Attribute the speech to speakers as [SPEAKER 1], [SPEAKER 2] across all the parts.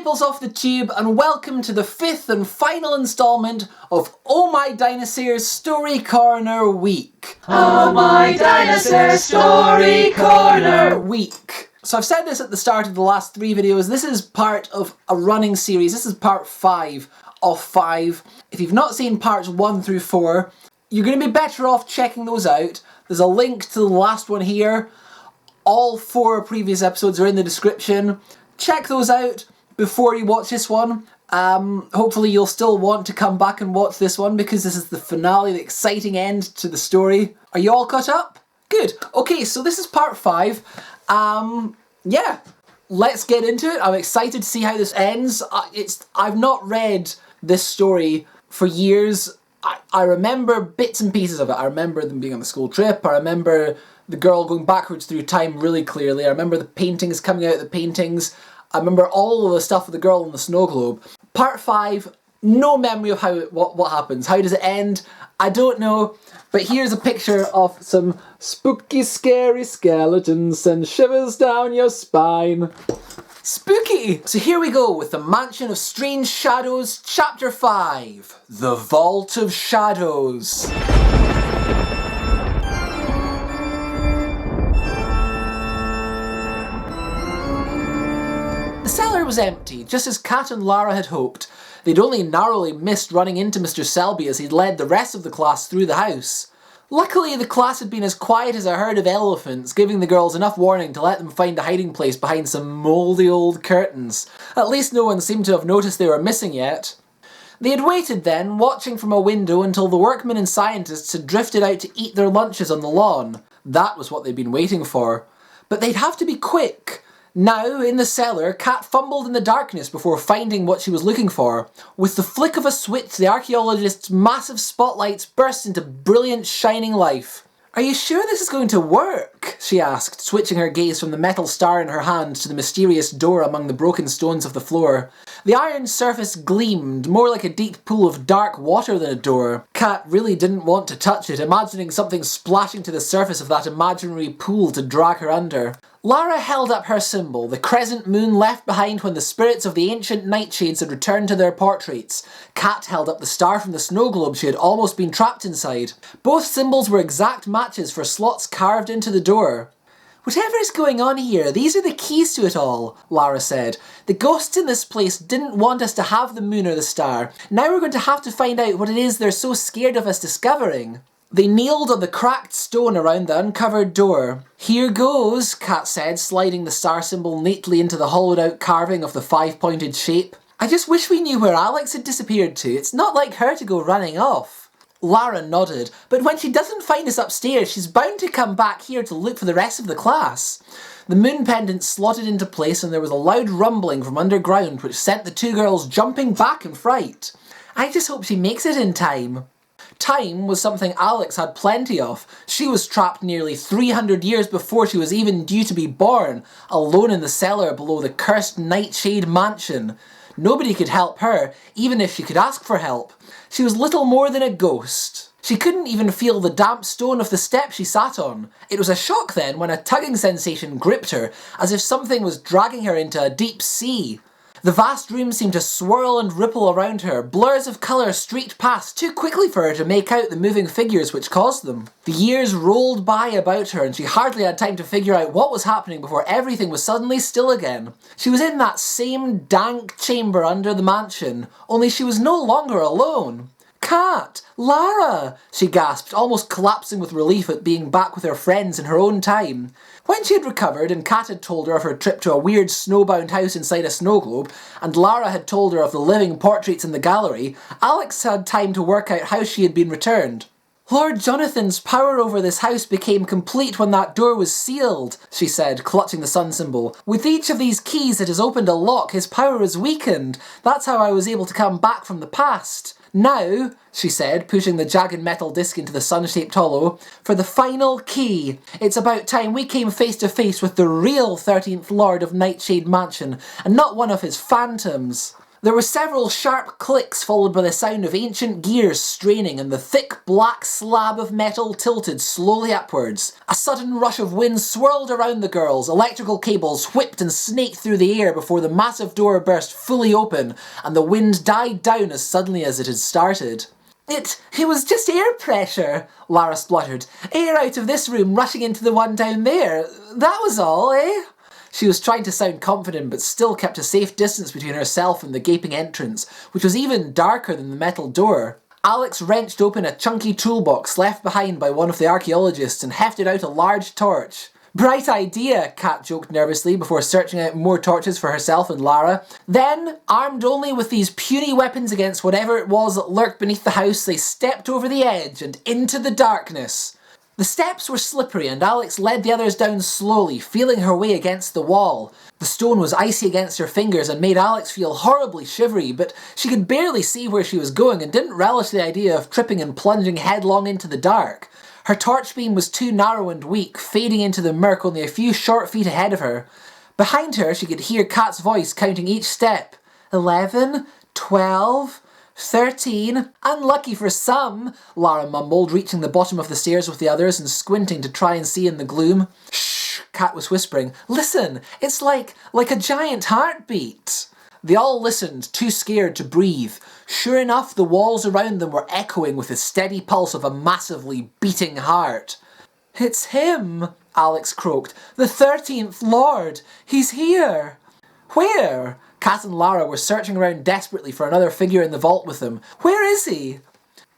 [SPEAKER 1] Nipples off the tube, and welcome to the 5th and final instalment of Oh My Dinosaurs Story Corner Week.
[SPEAKER 2] Oh My Dinosaur Story Corner
[SPEAKER 1] Week. So I've said this at the start of the last 3 videos, this is part of a running series. This is part 5 of 5. If you've not seen parts 1 through 4, you're going to be better off checking those out. There's a link to the last one here. All 4 previous episodes are in the description. Check those out before you watch this one. Hopefully you'll still want to come back and watch this one because this is the finale, the exciting end to the story. Are you all caught up? Good. Okay, so this is part 5. Yeah, let's get into it. I'm excited to see how this ends. I've not read this story for years. I remember bits and pieces of it. I remember them being on the school trip. I remember the girl going backwards through time really clearly. I remember the paintings coming out of the paintings. I remember all of the stuff with the girl in the snow globe. Part 5, no memory of what happens. How does it end? I don't know. But here's a picture of some spooky, scary skeletons and shivers down your spine. Spooky! So here we go with the Mansion of Strange Shadows, Chapter 5, The Vault of Shadows. The cellar was empty, just as Kat and Lara had hoped. They'd only narrowly missed running into Mr. Selby as he'd led the rest of the class through the house. Luckily, the class had been as quiet as a herd of elephants, giving the girls enough warning to let them find a hiding place behind some mouldy old curtains. At least no one seemed to have noticed they were missing yet. They had waited then, watching from a window until the workmen and scientists had drifted out to eat their lunches on the lawn. That was what they'd been waiting for. But they'd have to be quick. Now, in the cellar, Kat fumbled in the darkness before finding what she was looking for. With the flick of a switch, the archaeologist's massive spotlights burst into brilliant, shining life. "Are you sure this is going to work?" she asked, switching her gaze from the metal star in her hand to the mysterious door among the broken stones of the floor. The iron surface gleamed, more like a deep pool of dark water than a door. Kat really didn't want to touch it, imagining something splashing to the surface of that imaginary pool to drag her under. Lara held up her symbol, the crescent moon left behind when the spirits of the ancient nightshades had returned to their portraits. Kat held up the star from the snow globe she had almost been trapped inside. Both symbols were exact matches for slots carved into the door. "Whatever is going on here, these are the keys to it all," Lara said. "The ghosts in this place didn't want us to have the moon or the star. Now we're going to have to find out what it is they're so scared of us discovering." They kneeled on the cracked stone around the uncovered door. "Here goes," Kat said, sliding the star symbol neatly into the hollowed-out carving of the 5-pointed shape. "I just wish we knew where Alex had disappeared to. It's not like her to go running off." Lara nodded. "But when she doesn't find us upstairs, she's bound to come back here to look for the rest of the class." The moon pendant slotted into place and there was a loud rumbling from underground which sent the 2 girls jumping back in fright. "I just hope she makes it in time." Time was something Alex had plenty of. She was trapped nearly 300 years before she was even due to be born, alone in the cellar below the cursed Nightshade Mansion. Nobody could help her, even if she could ask for help. She was little more than a ghost. She couldn't even feel the damp stone of the step she sat on. It was a shock then when a tugging sensation gripped her, as if something was dragging her into a deep sea. The vast room seemed to swirl and ripple around her. Blurs of colour streaked past too quickly for her to make out the moving figures which caused them. The years rolled by about her and she hardly had time to figure out what was happening before everything was suddenly still again. She was in that same dank chamber under the mansion, only she was no longer alone. "Kat! Lara!" she gasped, almost collapsing with relief at being back with her friends in her own time. When she had recovered and Kat had told her of her trip to a weird snowbound house inside a snow globe, and Lara had told her of the living portraits in the gallery, Alex had time to work out how she had been returned. "Lord Jonathan's power over this house became complete when that door was sealed," she said, clutching the sun symbol. "With each of these keys it has opened a lock, his power is weakened. That's how I was able to come back from the past. Now," she said, pushing the jagged metal disc into the sun-shaped hollow, "for the final key. It's about time we came face to face with the real 13th Lord of Nightshade Mansion, and not one of his phantoms." There were several sharp clicks followed by the sound of ancient gears straining and the thick black slab of metal tilted slowly upwards. A sudden rush of wind swirled around the girls, electrical cables whipped and snaked through the air before the massive door burst fully open and the wind died down as suddenly as it had started. It was just air pressure, Lara spluttered. Air out of this room rushing into the one down there. That was all, eh? She was trying to sound confident but still kept a safe distance between herself and the gaping entrance, which was even darker than the metal door. Alex wrenched open a chunky toolbox left behind by one of the archaeologists and hefted out a large torch. Bright idea, Kat joked nervously before searching out more torches for herself and Lara. Then, armed only with these puny weapons against whatever it was that lurked beneath the house, they stepped over the edge and into the darkness. The steps were slippery and Alex led the others down slowly, feeling her way against the wall. The stone was icy against her fingers and made Alex feel horribly shivery, but she could barely see where she was going and didn't relish the idea of tripping and plunging headlong into the dark. Her torch beam was too narrow and weak, fading into the murk only a few short feet ahead of her. Behind her she could hear Kat's voice counting each step. 11, 12... 13. Unlucky for some, Lara mumbled, reaching the bottom of the stairs with the others and squinting to try and see in the gloom. Shh, Kat was whispering. Listen, it's like a giant heartbeat. They all listened, too scared to breathe. Sure enough, the walls around them were echoing with the steady pulse of a massively beating heart. It's him, Alex croaked. The 13th Lord. He's here. Where? Kat and Lara were searching around desperately for another figure in the vault with them. Where is he?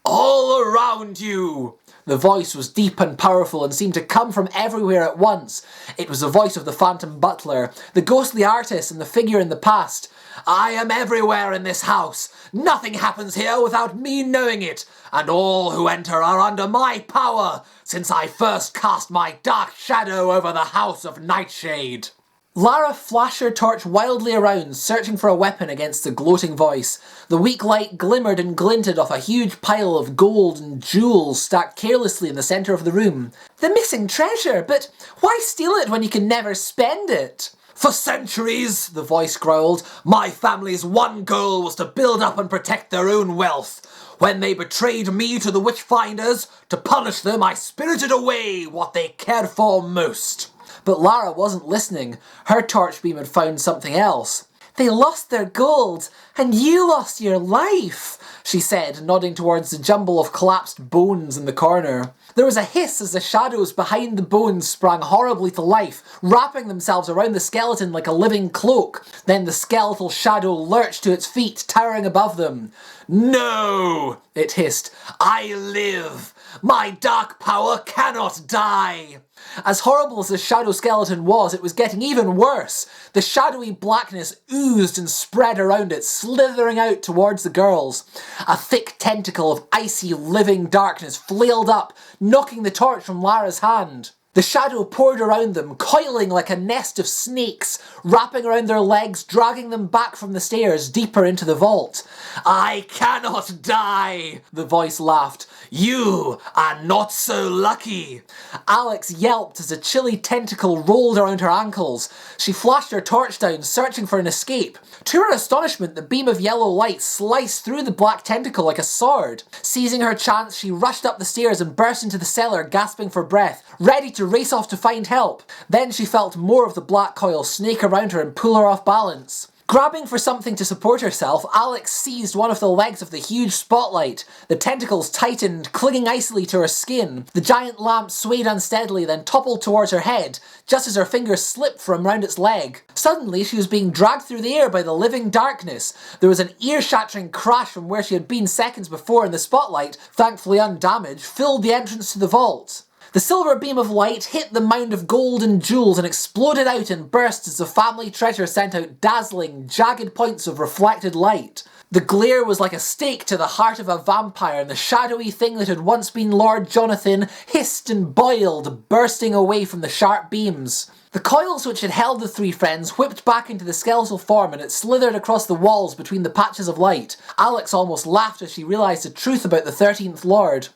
[SPEAKER 1] All around you! The voice was deep and powerful and seemed to come from everywhere at once. It was the voice of the Phantom Butler, the ghostly artist and the figure in the past. I am everywhere in this house. Nothing happens here without me knowing it, and all who enter are under my power, since I first cast my dark shadow over the House of Nightshade. Lara flashed her torch wildly around, searching for a weapon against the gloating voice. The weak light glimmered and glinted off a huge pile of gold and jewels stacked carelessly in the centre of the room. The missing treasure, but why steal it when you can never spend it? For centuries, the voice growled, my family's one goal was to build up and protect their own wealth. When they betrayed me to the Witchfinders, to punish them I spirited away what they cared for most. But Lara wasn't listening. Her torch beam had found something else. They lost their gold, and you lost your life, she said, nodding towards the jumble of collapsed bones in the corner. There was a hiss as the shadows behind the bones sprang horribly to life, wrapping themselves around the skeleton like a living cloak. Then the skeletal shadow lurched to its feet, towering above them. No, it hissed. I live. My dark power cannot die. As horrible as the shadow skeleton was, it was getting even worse. The shadowy blackness oozed and spread around it, slithering out towards the girls. A thick tentacle of icy, living darkness flailed up, knocking the torch from Lara's hand. The shadow poured around them, coiling like a nest of snakes, wrapping around their legs, dragging them back from the stairs, deeper into the vault. I cannot die, the voice laughed. You are not so lucky. Alex yelped as a chilly tentacle rolled around her ankles. She flashed her torch down, searching for an escape. To her astonishment, the beam of yellow light sliced through the black tentacle like a sword. Seizing her chance, she rushed up the stairs and burst into the cellar, gasping for breath, ready to race off to find help. Then she felt more of the black coil snake around her and pull her off balance. Grabbing for something to support herself, Alex seized one of the legs of the huge spotlight. The tentacles tightened, clinging icily to her skin. The giant lamp swayed unsteadily, then toppled towards her head, just as her fingers slipped from round its leg. Suddenly, she was being dragged through the air by the living darkness. There was an ear-shattering crash from where she had been seconds before, and the spotlight, thankfully undamaged, filled the entrance to the vault. The silver beam of light hit the mound of gold and jewels and exploded out and burst as the family treasure sent out dazzling, jagged points of reflected light. The glare was like a stake to the heart of a vampire, and the shadowy thing that had once been Lord Jonathan hissed and boiled, bursting away from the sharp beams. The coils which had held the three friends whipped back into the skeletal form, and it slithered across the walls between the patches of light. Alex almost laughed as she realised the truth about the 13th Lord.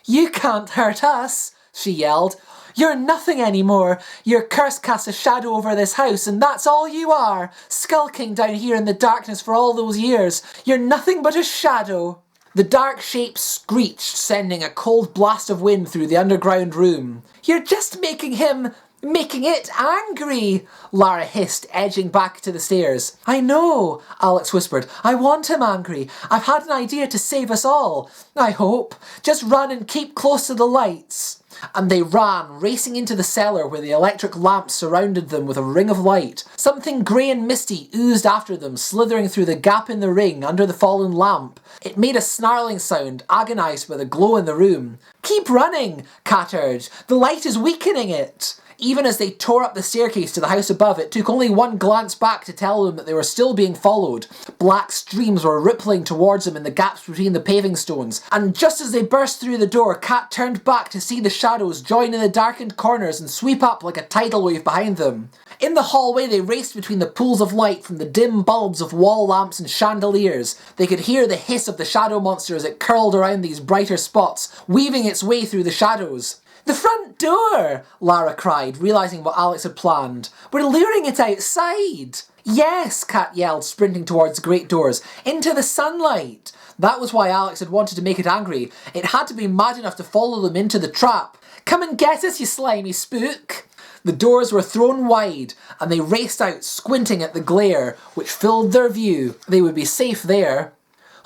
[SPEAKER 1] You can't hurt us, she yelled. You're nothing anymore. Your curse casts a shadow over this house, and that's all you are. Skulking down here in the darkness for all those years. You're nothing but a shadow. The dark shape screeched, sending a cold blast of wind through the underground room. You're just making it angry, Lara hissed, edging back to the stairs. I know, Alex whispered. I want him angry. I've had an idea to save us all. I hope. Just run and keep close to the lights. And they ran, racing into the cellar where the electric lamps surrounded them with a ring of light. Something grey and misty oozed after them, slithering through the gap in the ring under the fallen lamp. It made a snarling sound, agonised by the glow in the room. Keep running, Kat urged. The light is weakening it. Even as they tore up the staircase to the house above, it took only one glance back to tell them that they were still being followed. Black streams were rippling towards them in the gaps between the paving stones, and just as they burst through the door, Kat turned back to see the shadows join in the darkened corners and sweep up like a tidal wave behind them. In the hallway they raced between the pools of light from the dim bulbs of wall lamps and chandeliers. They could hear the hiss of the shadow monster as it curled around these brighter spots, weaving its way through the shadows. The front door! Lara cried, realising what Alex had planned. We're luring it outside! Yes, Kat yelled, sprinting towards the great doors. Into the sunlight! That was why Alex had wanted to make it angry. It had to be mad enough to follow them into the trap. Come and get us, you slimy spook! The doors were thrown wide, and they raced out, squinting at the glare, which filled their view. They would be safe there.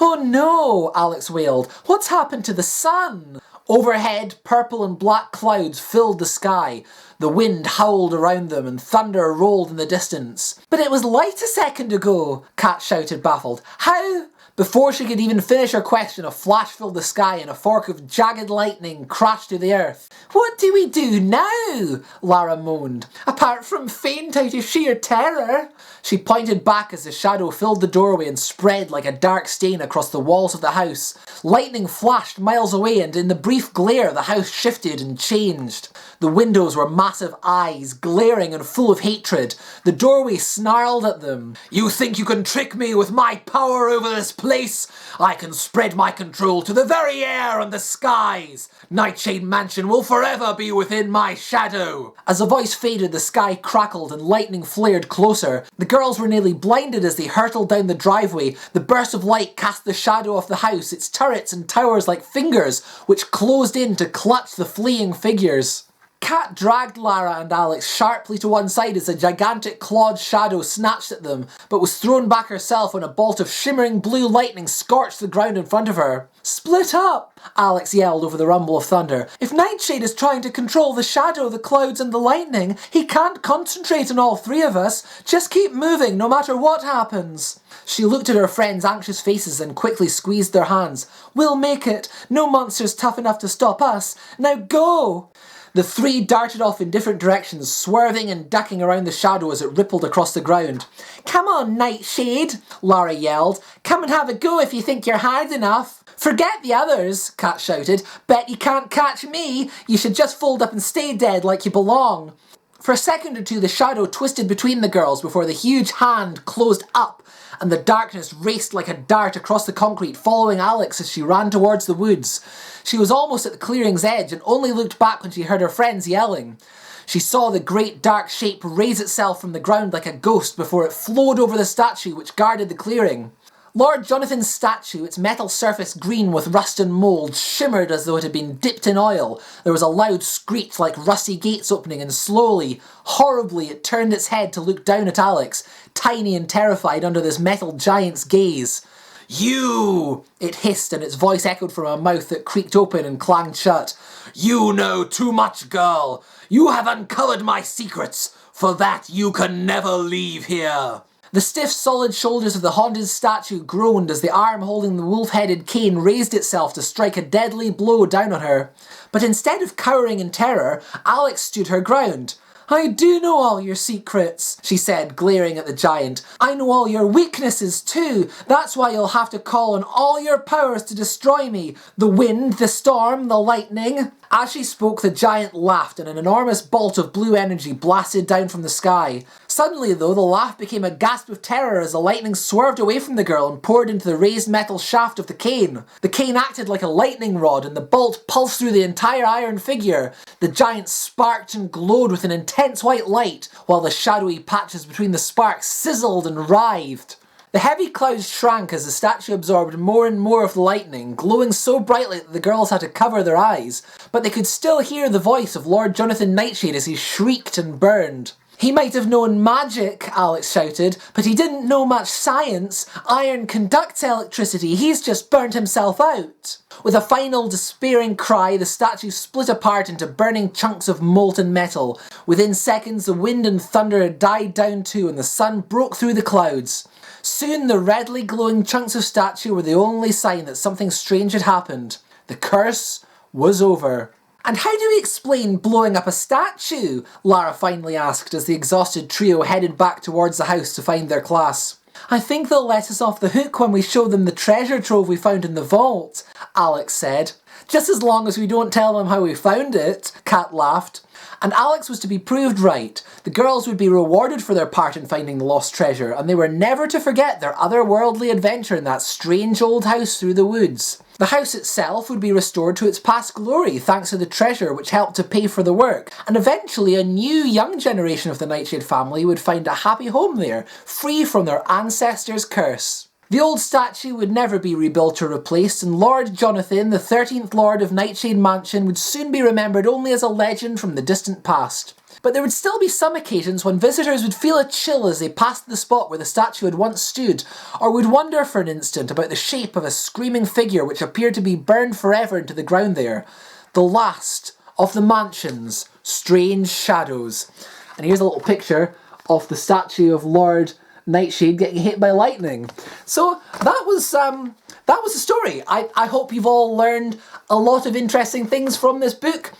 [SPEAKER 1] Oh no, Alex wailed. What's happened to the sun? Overhead, purple and black clouds filled the sky. The wind howled around them and thunder rolled in the distance. But it was light a second ago, Kat shouted, baffled. How? Before she could even finish her question, a flash filled the sky and a fork of jagged lightning crashed to the earth. What do we do now? Lara moaned. Apart from faint out of sheer terror. She pointed back as the shadow filled the doorway and spread like a dark stain across the walls of the house. Lightning flashed miles away, and in the brief glare the house shifted and changed. The windows were massive eyes, glaring and full of hatred. The doorway snarled at them. You think you can trick me with my power over this place? I can spread my control to the very air and the skies. Nightshade Mansion will forever be within my shadow. As the voice faded, the sky crackled and lightning flared closer. The girls were nearly blinded as they hurtled down the driveway. The burst of light cast the shadow of the house, its turrets and towers like fingers, which closed in to clutch the fleeing figures. Kat dragged Lara and Alex sharply to one side as a gigantic clawed shadow snatched at them, but was thrown back herself when a bolt of shimmering blue lightning scorched the ground in front of her. Split up! Alex yelled over the rumble of thunder. If Nightshade is trying to control the shadow, the clouds and the lightning, he can't concentrate on all three of us. Just keep moving no matter what happens. She looked at her friends' anxious faces and quickly squeezed their hands. We'll make it. No monster's tough enough to stop us. Now go! The three darted off in different directions, swerving and ducking around the shadow as it rippled across the ground. Come on, Nightshade, Lara yelled. Come and have a go if you think you're hard enough. Forget the others, Kat shouted. Bet you can't catch me. You should just fold up and stay dead like you belong. For a second or two, the shadow twisted between the girls before the huge hand closed up and the darkness raced like a dart across the concrete, following Alex as she ran towards the woods. She was almost at the clearing's edge and only looked back when she heard her friends yelling. She saw the great dark shape raise itself from the ground like a ghost before it flowed over the statue which guarded the clearing. Lord Jonathan's statue, its metal surface green with rust and mould, shimmered as though it had been dipped in oil. There was a loud screech like rusty gates opening, and slowly, horribly, it turned its head to look down at Alex, tiny and terrified under this metal giant's gaze. You! It hissed, and its voice echoed from a mouth that creaked open and clanged shut. You know too much, girl. You have uncovered my secrets. For that, you can never leave here. The stiff, solid shoulders of the haunted statue groaned as the arm holding the wolf-headed cane raised itself to strike a deadly blow down on her. But instead of cowering in terror, Alex stood her ground. I do know all your secrets, she said, glaring at the giant. I know all your weaknesses too. That's why you'll have to call on all your powers to destroy me. The wind, the storm, the lightning. As she spoke, the giant laughed and an enormous bolt of blue energy blasted down from the sky. Suddenly, though, the laugh became a gasp of terror as the lightning swerved away from the girl and poured into the raised metal shaft of the cane. The cane acted like a lightning rod and the bolt pulsed through the entire iron figure. The giant sparked and glowed with an intense white light, while the shadowy patches between the sparks sizzled and writhed. The heavy clouds shrank as the statue absorbed more and more of the lightning, glowing so brightly that the girls had to cover their eyes, but they could still hear the voice of Lord Jonathan Nightshade as he shrieked and burned. He might have known magic, Alex shouted, but he didn't know much science. Iron conducts electricity, he's just burned himself out. With a final despairing cry, the statue split apart into burning chunks of molten metal. Within seconds, the wind and thunder had died down too, and the sun broke through the clouds. Soon the redly glowing chunks of statue were the only sign that something strange had happened. The curse was over. And how do we explain blowing up a statue? Lara finally asked as the exhausted trio headed back towards the house to find their class. I think they'll let us off the hook when we show them the treasure trove we found in the vault, Alex said. Just as long as we don't tell them how we found it, Kat laughed. And Alex was to be proved right. The girls would be rewarded for their part in finding the lost treasure, and they were never to forget their otherworldly adventure in that strange old house through the woods. The house itself would be restored to its past glory thanks to the treasure which helped to pay for the work, and eventually a new young generation of the Nightshade family would find a happy home there, free from their ancestors' curse. The old statue would never be rebuilt or replaced, and Lord Jonathan, the 13th Lord of Nightshade Mansion, would soon be remembered only as a legend from the distant past. But there would still be some occasions when visitors would feel a chill as they passed the spot where the statue had once stood, or would wonder for an instant about the shape of a screaming figure which appeared to be burned forever into the ground there. The last of the mansion's strange shadows. And here's a little picture of the statue of Lord Nightshade getting hit by lightning. So that was the story. I hope you've all learned a lot of interesting things from this book.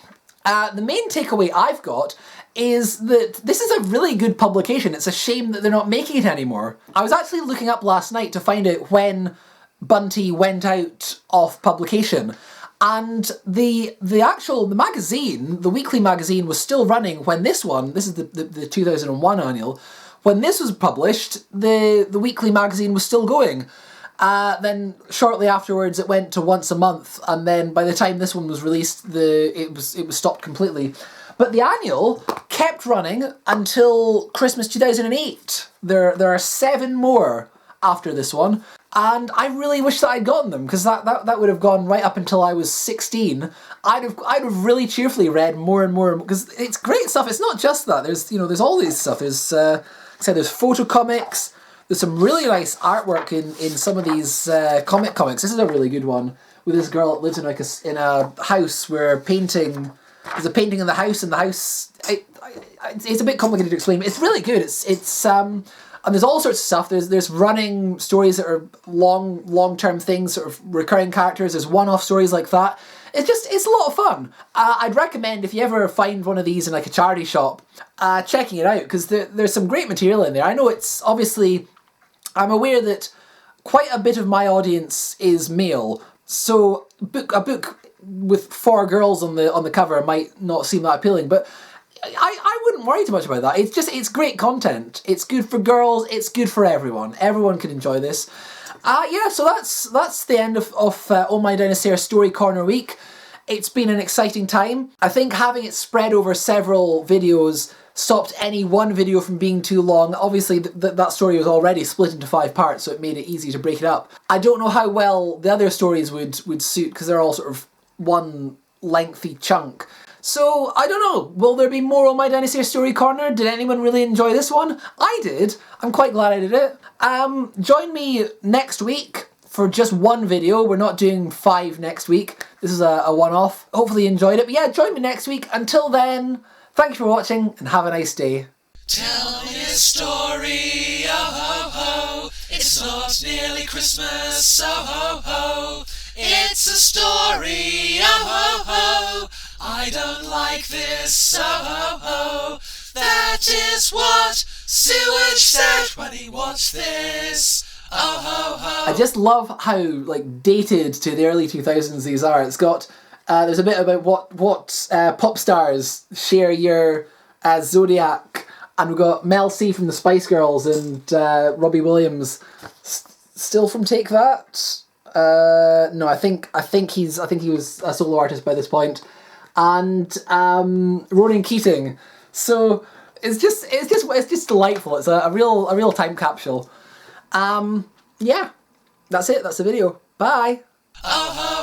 [SPEAKER 1] The main takeaway I've got is that this is a really good publication. It's a shame that they're not making it anymore. I was actually looking up last night to find out when Bunty went out of publication. And the magazine, the weekly magazine, was still running when this is the 2001 annual. When this was published, the weekly magazine was still going. Then shortly afterwards it went to once a month, and then by the time this one was released, it was stopped completely. But the annual kept running until Christmas 2008. There are 7 more after this one, and I really wish that I'd gotten them, because that would have gone right up until I was 16. I'd have really cheerfully read more and more, because it's great stuff. It's not just that. There's all these stuff. There's photo comics. There's some really nice artwork in some of these comics. This is a really good one with this girl that lives in a house where there's a painting in the house, and the house it's a bit complicated to explain, but it's really good. It's and there's all sorts of stuff. There's running stories that are long-term things, sort of recurring characters. There's one-off stories like that. It's a lot of fun. I'd recommend, if you ever find one of these in like a charity shop, checking it out, because there's some great material in there. I know it's obviously, I'm aware that quite a bit of my audience is male, so a book with 4 girls on the cover might not seem that appealing, but I wouldn't worry too much about that. It's great content. It's good for girls. It's good for everyone. Everyone can enjoy this. So that's the end of Oh My Dinosaur Story Corner week. It's been an exciting time. I think having it spread over several videos stopped any one video from being too long. Obviously that story was already split into 5 parts, so it made it easy to break it up. I don't know how well the other stories would suit, because they're all sort of one lengthy chunk. So, I don't know, will there be more on My Dinosaur Story Corner? Did anyone really enjoy this one? I did. I'm quite glad I did it. Join me next week for just one video. We're not doing 5 next week. This is a one-off. Hopefully you enjoyed it. But yeah, join me next week. Until then, thank you for watching and have a nice day.
[SPEAKER 2] Tell me a story, oh ho ho. It's not nearly Christmas, oh ho ho. It's a story, oh ho ho. I don't like this, oh ho ho. That is what Sewage said when he watched this. Oh ho ho.
[SPEAKER 1] I just love how like dated to the early 2000s these are. It's got there's a bit about what pop stars share your zodiac, and we've got Mel C from the Spice Girls and Robbie Williams still from Take That. No, I think he was a solo artist by this point, and Ronan Keating. So it's just delightful. It's a real time capsule. Yeah, that's it. That's the video. Bye.
[SPEAKER 2] Oh ho.